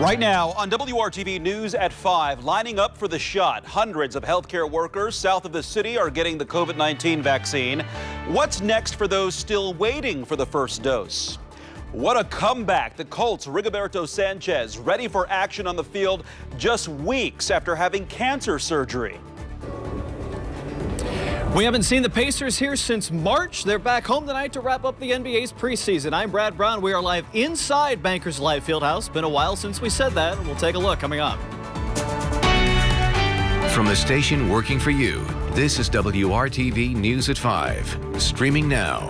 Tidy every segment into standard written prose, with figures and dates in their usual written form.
Right now on WRTV News at 5, lining up for the shot. Hundreds of healthcare workers south of the city are getting the COVID-19 vaccine. What's next for those still waiting for the first dose? What a comeback. The Colts' Rigoberto Sanchez ready for action on the field just weeks after having cancer surgery. We haven't seen the Pacers here since March. They're back home tonight to wrap up the NBA's preseason. I'm Brad Brown. We are live inside Bankers Life Fieldhouse. Been a while since we said that. We'll take a look coming up. From the station working for you, this is WRTV News at 5. Streaming now.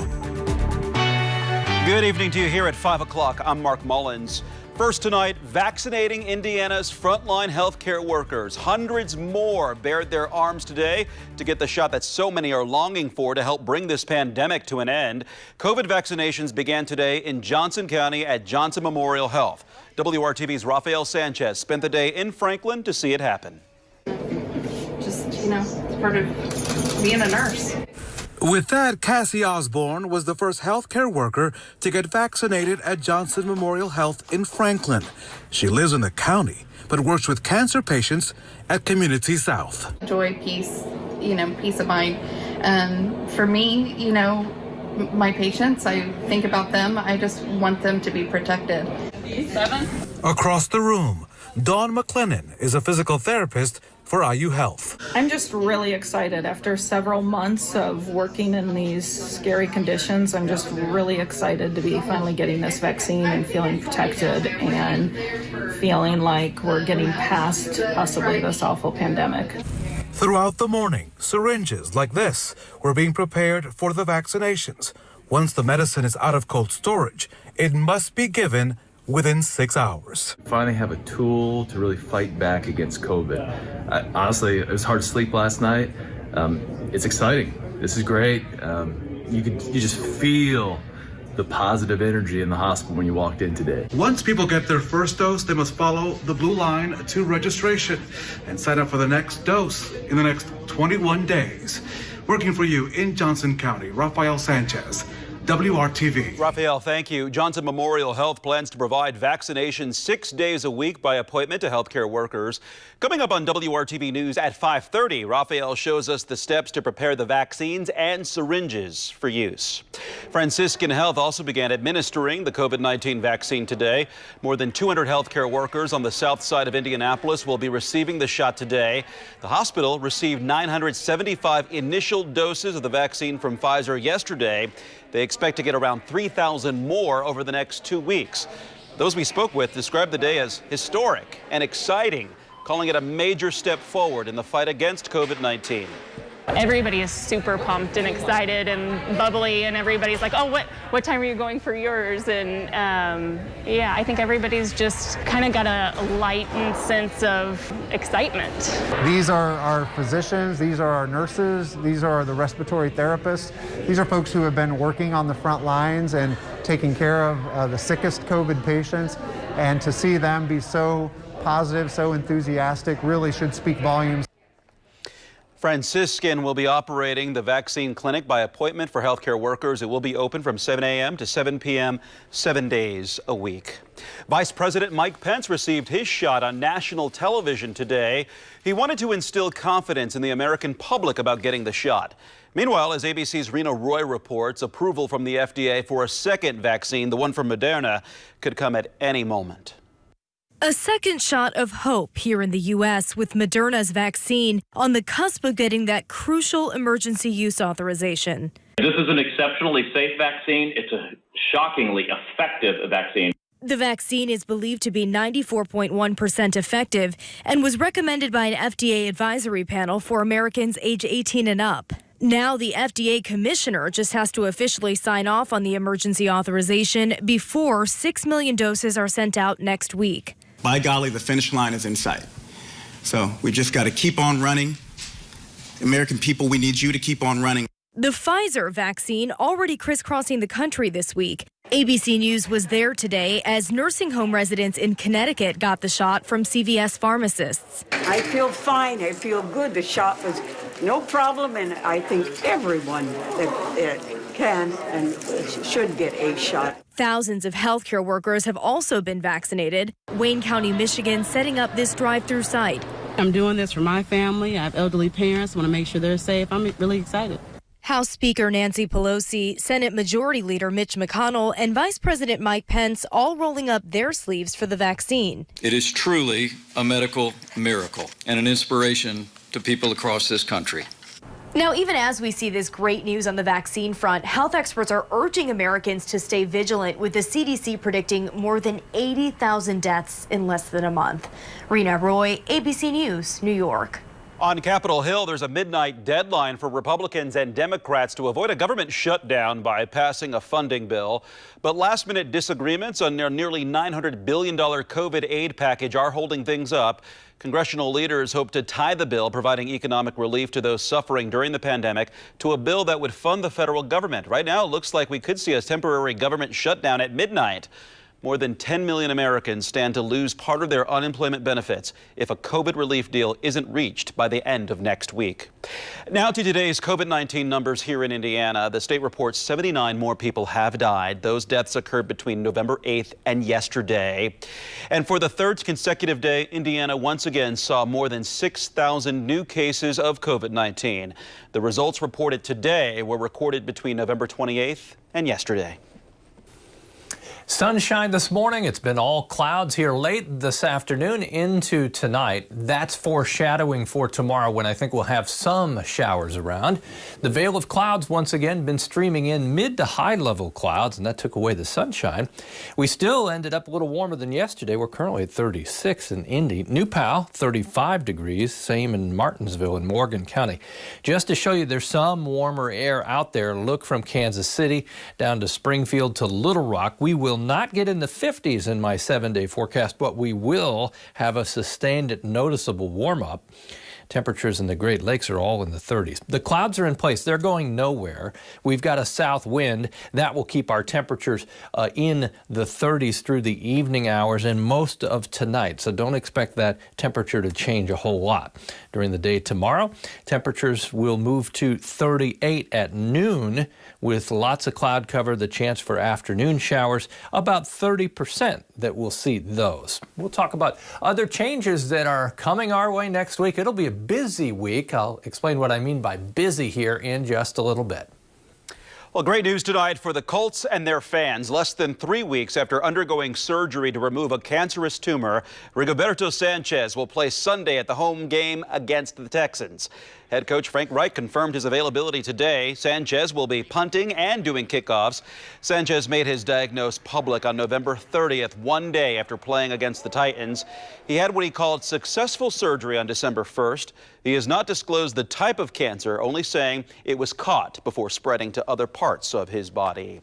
Good evening to you here at 5 o'clock. I'm Mark Mullins. First tonight, vaccinating Indiana's frontline healthcare workers. Hundreds more bared their arms today to get the shot that so many are longing for to help bring this pandemic to an end. COVID vaccinations began today in Johnson County at Johnson Memorial Health. WRTV's Rafael Sanchez spent the day in Franklin to see it happen. Just, it's part of being a nurse. With that, Cassie Osborne was the first healthcare worker to get vaccinated at Johnson Memorial Health in Franklin. She lives in the county, but works with cancer patients at Community South. Joy, peace, peace of mind. For me, my patients, I think about them. I just want them to be protected. 7. Across the room, Dawn McLennan is a physical therapist for IU Health. I'm just really excited. After several months of working in these scary conditions, I'm just really excited to be finally getting this vaccine and feeling protected and feeling like we're getting past possibly this awful pandemic. Throughout the morning, syringes like this were being prepared for the vaccinations. Once the medicine is out of cold storage, it must be given within 6 hours. Finally have a tool to really fight back against COVID. Honestly, it was hard to sleep last night. It's exciting. This is great. You just feel the positive energy in the hospital when you walked in today. Once people get their first dose, they must follow the blue line to registration and sign up for the next dose in the next 21 days. Working for you in Johnson County, Rafael Sanchez, WRTV. Rafael, thank you. Johnson Memorial Health plans to provide vaccinations 6 days a week by appointment to healthcare workers. Coming up on WRTV News at 5:30, Rafael shows us the steps to prepare the vaccines and syringes for use. Franciscan Health also began administering the COVID-19 vaccine today. More than 200 healthcare workers on the south side of Indianapolis will be receiving the shot today. The hospital received 975 initial doses of the vaccine from Pfizer yesterday. They expect to get around 3,000 more over the next 2 weeks. Those we spoke with described the day as historic and exciting, calling it a major step forward in the fight against COVID-19. Everybody is super pumped and excited and bubbly, and everybody's like, oh, what time are you going for yours? And yeah, I think everybody's just kind of got a lightened sense of excitement. These are our physicians, these are our nurses, these are the respiratory therapists. These are folks who have been working on the front lines and taking care of the sickest COVID patients. And to see them be so positive, so enthusiastic, really should speak volumes. Franciscan will be operating the vaccine clinic by appointment for healthcare workers. It will be open from 7 a.m. to 7 p.m. 7 days a week. Vice President Mike Pence received his shot on national television today. He wanted to instill confidence in the American public about getting the shot. Meanwhile, as ABC's Rena Roy reports, approval from the FDA for a second vaccine, the one from Moderna, could come at any moment. A second shot of hope here in the U.S. with Moderna's vaccine on the cusp of getting that crucial emergency use authorization. This is an exceptionally safe vaccine. It's a shockingly effective vaccine. The vaccine is believed to be 94.1% effective and was recommended by an FDA advisory panel for Americans age 18 and up. Now the FDA commissioner just has to officially sign off on the emergency authorization before 6 million doses are sent out next week. By golly, the finish line is in sight. So we just got to keep on running. American people, we need you to keep on running. The Pfizer vaccine already crisscrossing the country this week. ABC News was there today as nursing home residents in Connecticut got the shot from CVS pharmacists. I feel fine. I feel good. The shot was no problem, and I think everyone that can and should get a shot. Thousands of healthcare workers have also been vaccinated. Wayne County, Michigan, setting up this drive-through site. I'm doing this for my family. I have elderly parents. I want to make sure they're safe. I'm really excited. House Speaker Nancy Pelosi, Senate Majority Leader Mitch McConnell, and Vice President Mike Pence all rolling up their sleeves for the vaccine. It is truly a medical miracle and an inspiration to people across this country. Now, even as we see this great news on the vaccine front, health experts are urging Americans to stay vigilant, with the CDC predicting more than 80,000 deaths in less than a month. Rena Roy, ABC News, New York. On Capitol Hill, there's a midnight deadline for Republicans and Democrats to avoid a government shutdown by passing a funding bill. But last-minute disagreements on their nearly $900 billion COVID aid package are holding things up. Congressional leaders hope to tie the bill providing economic relief to those suffering during the pandemic to a bill that would fund the federal government. Right now, it looks like we could see a temporary government shutdown at midnight. More than 10 million Americans stand to lose part of their unemployment benefits if a COVID relief deal isn't reached by the end of next week. Now to today's COVID-19 numbers here in Indiana. The state reports 79 more people have died. Those deaths occurred between November 8th and yesterday. And for the third consecutive day, Indiana once again saw more than 6,000 new cases of COVID-19. The results reported today were recorded between November 28th and yesterday. Sunshine this morning. It's been all clouds here late this afternoon into tonight. That's foreshadowing for tomorrow, when I think we'll have some showers around. The veil of clouds once again been streaming in, mid to high level clouds, and that took away the sunshine. We still ended up a little warmer than yesterday. We're currently at 36 in Indy. New Pal, 35 degrees, same in Martinsville in Morgan County. Just to show you there's some warmer air out there, look from Kansas City down to Springfield to Little Rock. We will not get in the 50s in my 7-day forecast, but we will have a sustained noticeable warm-up. Temperatures in the Great Lakes are all in the 30s. The clouds are in place. They're going nowhere. We've got a south wind that will keep our temperatures in the 30s through the evening hours and most of tonight. So don't expect that temperature to change a whole lot. During the day tomorrow, temperatures will move to 38 at noon with lots of cloud cover, the chance for afternoon showers, about 30% that we'll see those. We'll talk about other changes that are coming our way next week. It'll be a busy week. I'll explain what I mean by busy here in just a little bit. Well, great news tonight for the Colts and their fans. Less than 3 weeks after undergoing surgery to remove a cancerous tumor, Rigoberto Sanchez will play Sunday at the home game against the Texans. Head coach Frank Reich confirmed his availability today. Sanchez will be punting and doing kickoffs. Sanchez made his diagnosis public on November 30th, one day after playing against the Titans. He had what he called successful surgery on December 1st. He has not disclosed the type of cancer, only saying it was caught before spreading to other parts of his body.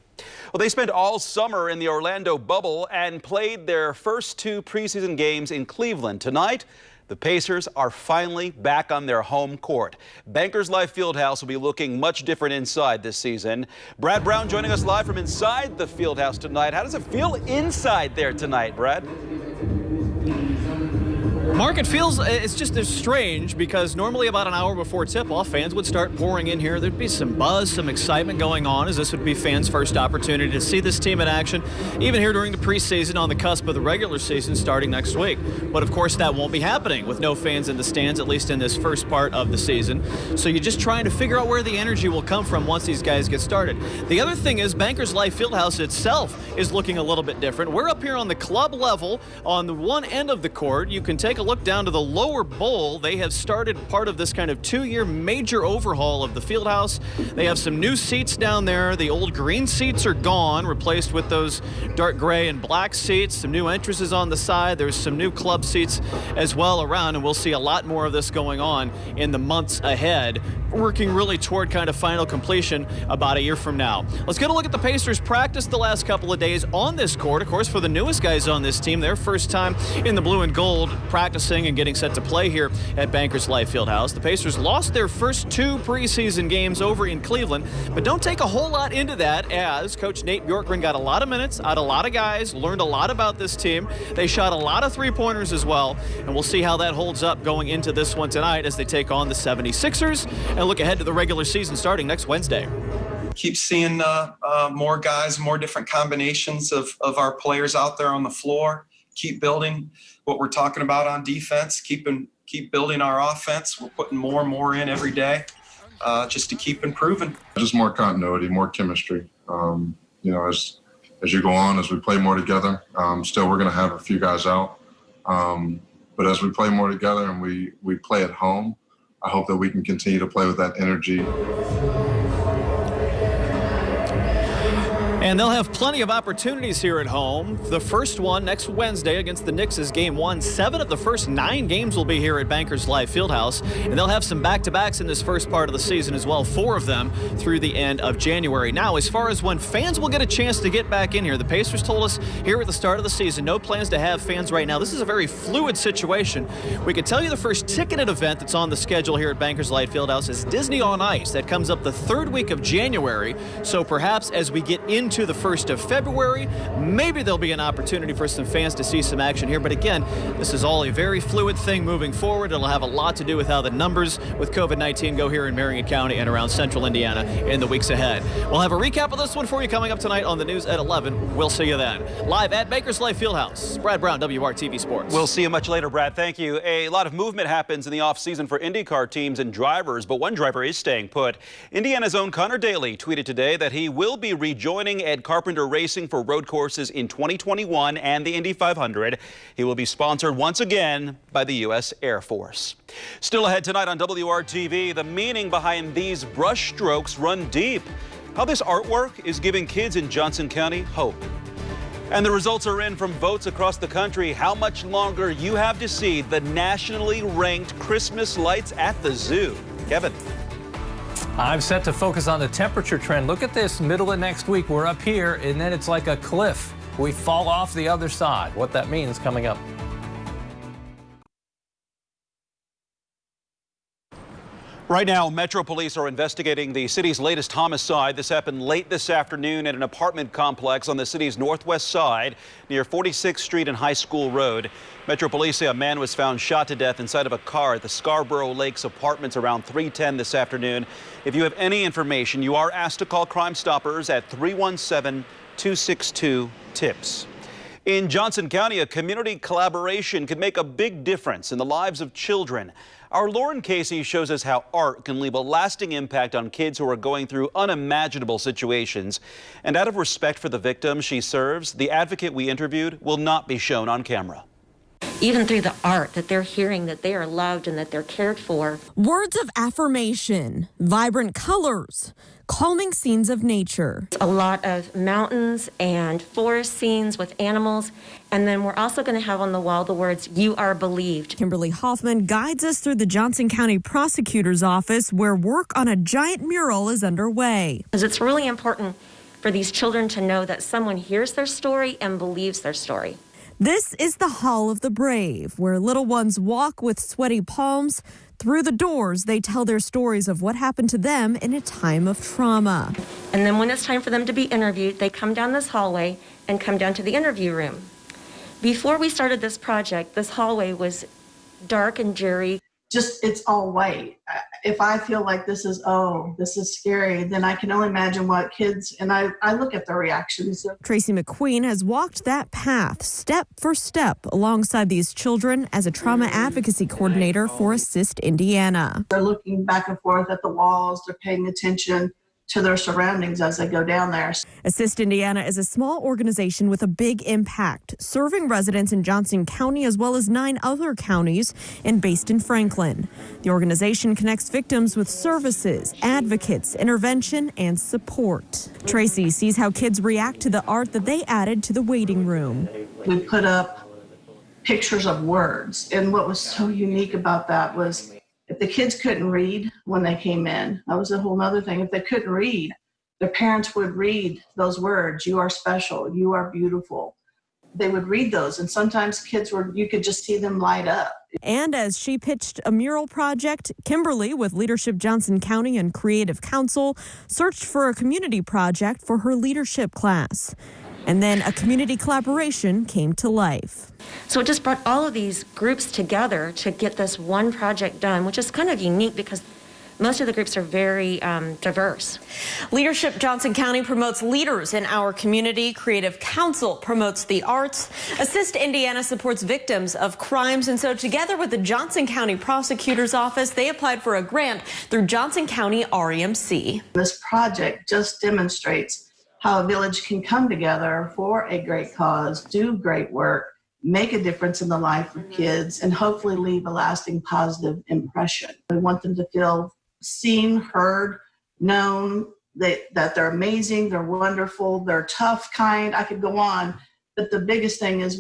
Well, they spent all summer in the Orlando bubble and played their first 2 preseason games in Cleveland. Tonight, the Pacers are finally back on their home court. Bankers Life Fieldhouse will be looking much different inside this season. Brad Brown joining us live from inside the Fieldhouse tonight. How does it feel inside there tonight, Brad? Mark, it feels, it's just strange because normally about an hour before tip-off, fans would start pouring in here. There'd be some buzz, some excitement going on, as this would be fans' first opportunity to see this team in action, even here during the preseason on the cusp of the regular season starting next week. But of course, that won't be happening with no fans in the stands, at least in this first part of the season. So you're just trying to figure out where the energy will come from once these guys get started. The other thing is Bankers Life Fieldhouse itself is looking a little bit different. We're up here on the club level on the one end of the court. You can take a look down to the lower bowl. They have started part of this kind of 2-year major overhaul of the field house. They have some new seats down there. The old green seats are gone, replaced with those dark gray and black seats. Some new entrances on the side. There's some new club seats as well around, and we'll see a lot more of this going on in the months ahead, working really toward kind of final completion about a year from now. Let's get a look at the Pacers practice the last couple of days on this court. Of course, for the newest guys on this team, their first time in the blue and gold, practicing and getting set to play here at Bankers Life Fieldhouse. The Pacers lost their first 2 preseason games over in Cleveland, but don't take a whole lot into that, as Coach Nate Bjorkgren got a lot of minutes out, a lot of guys, learned a lot about this team. They shot a lot of 3-pointers as well, and we'll see how that holds up going into this one tonight as they take on the 76ers and look ahead to the regular season starting next Wednesday. keep seeing more guys, more different combinations of our players out there on the floor. Keep building what we're talking about on defense. Keep building our offense. We're putting more and more in every day, just to keep improving. Just more continuity, more chemistry. As you go on, as we play more together, still we're going to have a few guys out. But as we play more together and we play at home, I hope that we can continue to play with that energy. And they'll have plenty of opportunities here at home. The first one next Wednesday against the Knicks is game 1. 7 of the first 9 games will be here at Bankers Life Fieldhouse. And they'll have some back-to-backs in this first part of the season as well, 4 of them through the end of January. Now, as far as when fans will get a chance to get back in here, the Pacers told us here at the start of the season, no plans to have fans right now. This is a very fluid situation. We can tell you the first ticketed event that's on the schedule here at Bankers Life Fieldhouse is Disney on Ice. That comes up the 3rd week of January. So perhaps as we get into the 1st of February, maybe there'll be an opportunity for some fans to see some action here. But again, this is all a very fluid thing moving forward. It'll have a lot to do with how the numbers with COVID-19 go here in Marion County and around central Indiana in the weeks ahead. We'll have a recap of this one for you coming up tonight on the news at 11. We'll see you then. Live at Bankers Life Fieldhouse. Brad Brown, WRTV Sports. We'll see you much later, Brad. Thank you. A lot of movement happens in the offseason for IndyCar teams and drivers, but one driver is staying put. Indiana's own Connor Daly tweeted today that he will be rejoining Ed Carpenter Racing for road courses in 2021 and the Indy 500. He will be sponsored once again by the U.S. Air Force. Still ahead tonight on WRTV, the meaning behind these brush strokes run deep. How this artwork is giving kids in Johnson County hope. And the results are in from votes across the country. How much longer you have to see the nationally ranked Christmas lights at the zoo. Kevin. I'm set to focus on the temperature trend. Look at this, middle of next week, we're up here, and then it's like a cliff. We fall off the other side. What that means coming up. Right now, Metro Police are investigating the city's latest homicide. This happened late this afternoon at an apartment complex on the city's northwest side near 46th Street and High School Road. Metro Police say a man was found shot to death inside of a car at the Scarborough Lakes Apartments around 3:10 this afternoon. If you have any information, you are asked to call Crime Stoppers at 317-262-TIPS. In Johnson County, a community collaboration could make a big difference in the lives of children. Our Lauren Casey shows us how art can leave a lasting impact on kids who are going through unimaginable situations. And out of respect for the victims she serves, the advocate we interviewed will not be shown on camera. Even through the art, that they're hearing that they are loved and that they're cared for. Words of affirmation, vibrant colors, calming scenes of nature. A lot of mountains and forest scenes with animals. And then we're also going to have on the wall the words, "You are believed." Kimberly Hoffman guides us through the Johnson County Prosecutor's Office, where work on a giant mural is underway. Because it's really important for these children to know that someone hears their story and believes their story. This is the Hall of the Brave, where little ones walk with sweaty palms. Through the doors, they tell their stories of what happened to them in a time of trauma. And then when it's time for them to be interviewed, they come down this hallway and come down to the interview room. Before we started this project, this hallway was dark and dreary. Just, it's all white. If I feel like this is scary, then I can only imagine what kids, and I look at their reactions. Tracy McQueen has walked that path step for step alongside these children as a trauma advocacy coordinator for Assist Indiana. They're looking back and forth at the walls. They're paying attention to their surroundings as they go down there. Assist Indiana is a small organization with a big impact, serving residents in Johnson County as well as 9 other counties and based in Franklin. The organization connects victims with services, advocates, intervention, and support. Tracy sees how kids react to the art that they added to the waiting room. We put up pictures of words, and what was so unique about that was if the kids couldn't read when they came in, that was a whole other thing. If they couldn't read, their parents would read those words. You are special. You are beautiful. They would read those. And sometimes kids you could just see them light up. And as she pitched a mural project, Kimberly with Leadership Johnson County and Creative Council searched for a community project for her leadership class. And then a community collaboration came to life. So it just brought all of these groups together to get this one project done, which is kind of unique because most of the groups are very diverse. Leadership Johnson County promotes leaders in our community. Creative Council promotes the arts. Assist Indiana supports victims of crimes. And so together with the Johnson County Prosecutor's Office, they applied for a grant through Johnson County REMC. This project just demonstrates how a village can come together for a great cause, do great work, make a difference in the life of kids, and hopefully leave a lasting positive impression. We want them to feel seen, heard, known, that they're amazing, they're wonderful, they're tough, kind. I could go on, but the biggest thing is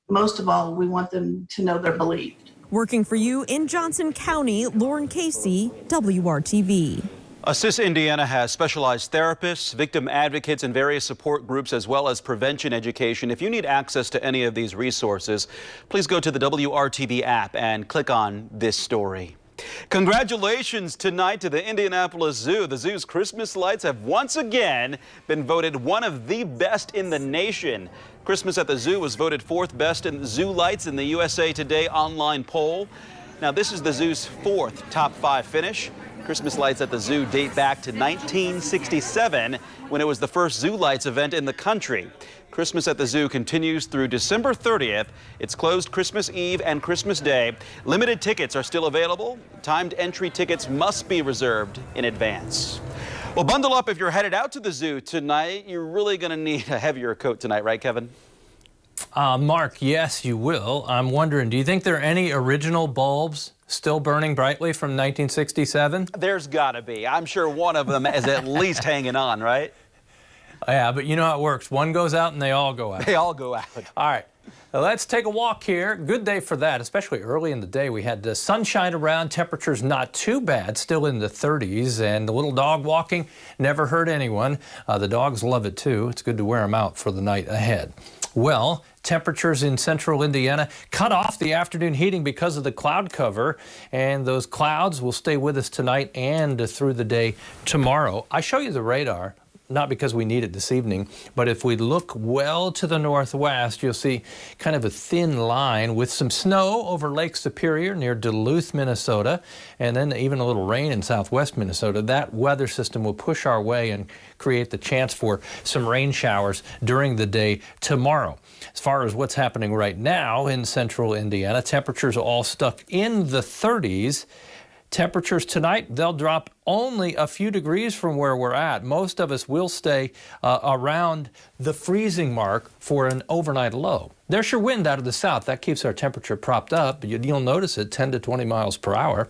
most of all, we want them to know they're believed. Working for you in Johnson County, Lauren Casey, WRTV. Assist Indiana has specialized therapists, victim advocates, and various support groups, as well as prevention education. If you need access to any of these resources, please go to the WRTV app and click on this story. Congratulations tonight to the Indianapolis Zoo. The zoo's Christmas lights have once again been voted one of the best in the nation. Christmas at the Zoo was voted 4th best in zoo lights in the USA Today online poll. Now, this is the zoo's 4th top 5 finish. Christmas lights at the zoo date back to 1967, when it was the first zoo lights event in the country. Christmas at the Zoo continues through December 30th. It's closed Christmas Eve and Christmas Day. Limited tickets are still available. Timed entry tickets must be reserved in advance. Well, bundle up if you're headed out to the zoo tonight. You're really going to need a heavier coat tonight, right, Kevin? Mark, yes, you will. I'm wondering, do you think there are any original bulbs still burning brightly from 1967? There's got to be. I'm sure one of them is at least hanging on, right? Yeah, but you know how it works. One goes out and they all go out. They all go out. All right. Let's take a walk here. Good day for that, especially early in the day. We had the sunshine around, temperatures not too bad, still in the 30s, and the little dog walking never hurt anyone. The dogs love it too. It's good to wear them out for the night ahead. Well, temperatures in central Indiana cut off the afternoon heating because of the cloud cover, and those clouds will stay with us tonight and through the day tomorrow. I show you the radar. Not because we need it this evening, but if we look well to the northwest, you'll see kind of a thin line with some snow over Lake Superior near Duluth, Minnesota, and then even a little rain in southwest Minnesota. That weather system will push our way and create the chance for some rain showers during the day tomorrow. As far as what's happening right now in central Indiana, temperatures are all stuck in the 30s. Temperatures tonight, they'll drop only a few degrees from where we're at. Most of us will stay around the freezing mark for an overnight low. There's your wind out of the south. That keeps our temperature propped up. You'll notice it 10 to 20 miles per hour.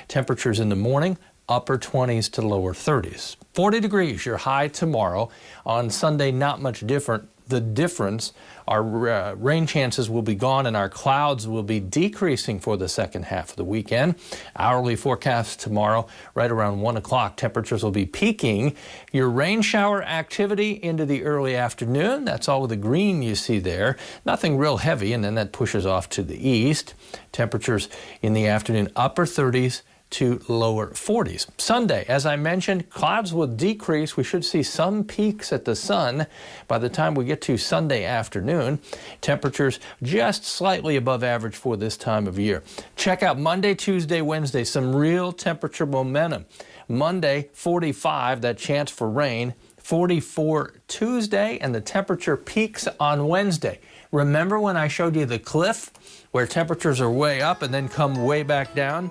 Temperatures in the morning, upper 20s to lower 30s. 40 degrees, your high tomorrow. On Sunday, not much different. The difference, our rain chances will be gone and our clouds will be decreasing for the second half of the weekend. Hourly forecast tomorrow, right around 1 o'clock, temperatures will be peaking. Your rain shower activity into the early afternoon, that's all with the green you see there. Nothing real heavy, and then that pushes off to the east. Temperatures in the afternoon, upper 30s to lower 40s. Sunday, as I mentioned, clouds will decrease. We should see some peaks at the sun by the time we get to Sunday afternoon. Temperatures just slightly above average for this time of year. Check out Monday, Tuesday, Wednesday, some real temperature momentum. Monday, 45, that chance for rain. 44 Tuesday, and the temperature peaks on Wednesday. Remember when I showed you the cliff where temperatures are way up and then come way back down?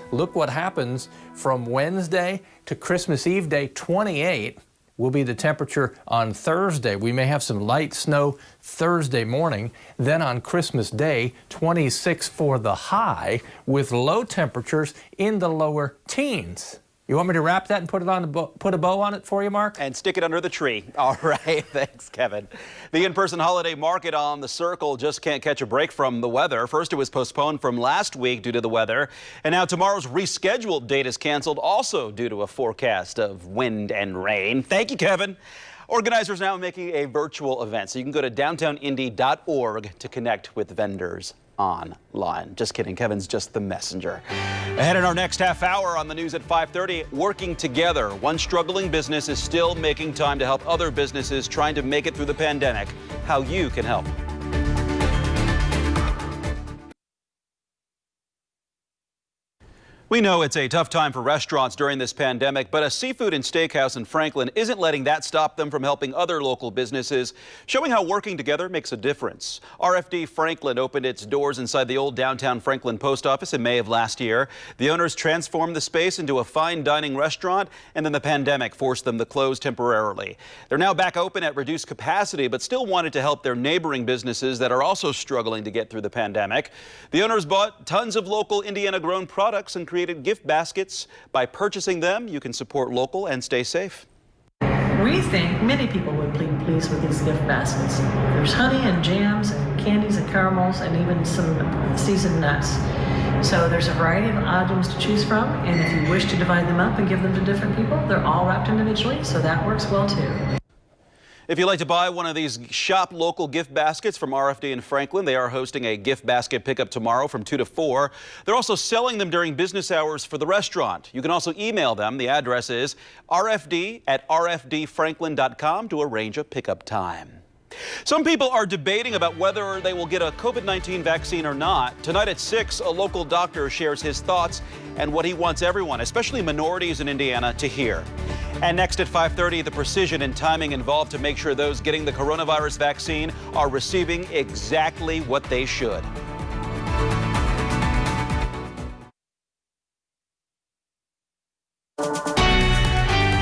Look what happens from Wednesday to Christmas Eve day. 28 will be the temperature on Thursday. We may have some light snow Thursday morning. Then on Christmas Day, 26 for the high with low temperatures in the lower teens. You want me to wrap that and put a bow on it for you, Mark? And stick it under the tree. All right, thanks, Kevin. The in-person holiday market on the Circle just can't catch a break from the weather. First, it was postponed from last week due to the weather, and now tomorrow's rescheduled date is canceled also due to a forecast of wind and rain. Thank you, Kevin. Organizers now making a virtual event, so you can go to downtownindy.org to connect with vendors online. Just kidding, Kevin's just the messenger. Ahead in our next half hour on the news at 5:30, working together. One struggling business is still making time to help other businesses trying to make it through the pandemic. How you can help. We know it's a tough time for restaurants during this pandemic, but a seafood and steakhouse in Franklin isn't letting that stop them from helping other local businesses, showing how working together makes a difference. RFD Franklin opened its doors inside the old downtown Franklin post office in May of last year. The owners transformed the space into a fine dining restaurant, and then the pandemic forced them to close temporarily. They're now back open at reduced capacity, but still wanted to help their neighboring businesses that are also struggling to get through the pandemic. The owners bought tons of local Indiana-grown products and created gift baskets. By purchasing them, you can support local and stay safe. We think many people would be pleased with these gift baskets. There's honey and jams and candies and caramels and even some seasoned nuts. So there's a variety of items to choose from, and if you wish to divide them up and give them to different people, they're all wrapped individually, so that works well too. If you'd like to buy one of these shop local gift baskets from RFD in Franklin, they are hosting a gift basket pickup tomorrow from 2 to 4. They're also selling them during business hours for the restaurant. You can also email them. The address is rfd@rfdfranklin.com to arrange a pickup time. Some people are debating about whether they will get a COVID-19 vaccine or not. Tonight at 6, a local doctor shares his thoughts and what he wants everyone, especially minorities in Indiana, to hear. And next at 5:30, the precision and timing involved to make sure those getting the coronavirus vaccine are receiving exactly what they should.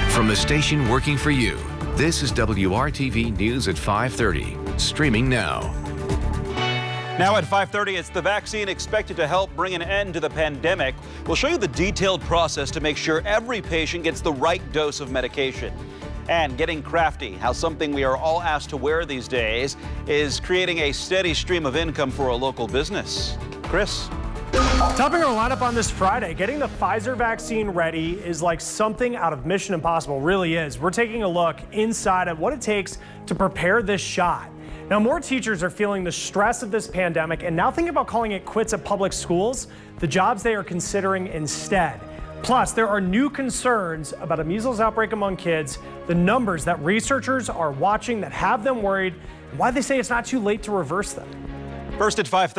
From the station working for you, this is WRTV News at 5:30, streaming now. Now at 5:30, it's the vaccine expected to help bring an end to the pandemic. We'll show you the detailed process to make sure every patient gets the right dose of medication. And getting crafty, how something we are all asked to wear these days is creating a steady stream of income for a local business. Chris. Topping our lineup on this Friday, getting the Pfizer vaccine ready is like something out of Mission Impossible, really is. We're taking a look inside at what it takes to prepare this shot. Now, more teachers are feeling the stress of this pandemic and now thinking about calling it quits at public schools, the jobs they are considering instead. Plus, there are new concerns about a measles outbreak among kids, the numbers that researchers are watching that have them worried, and why they say it's not too late to reverse them. First at 5:30.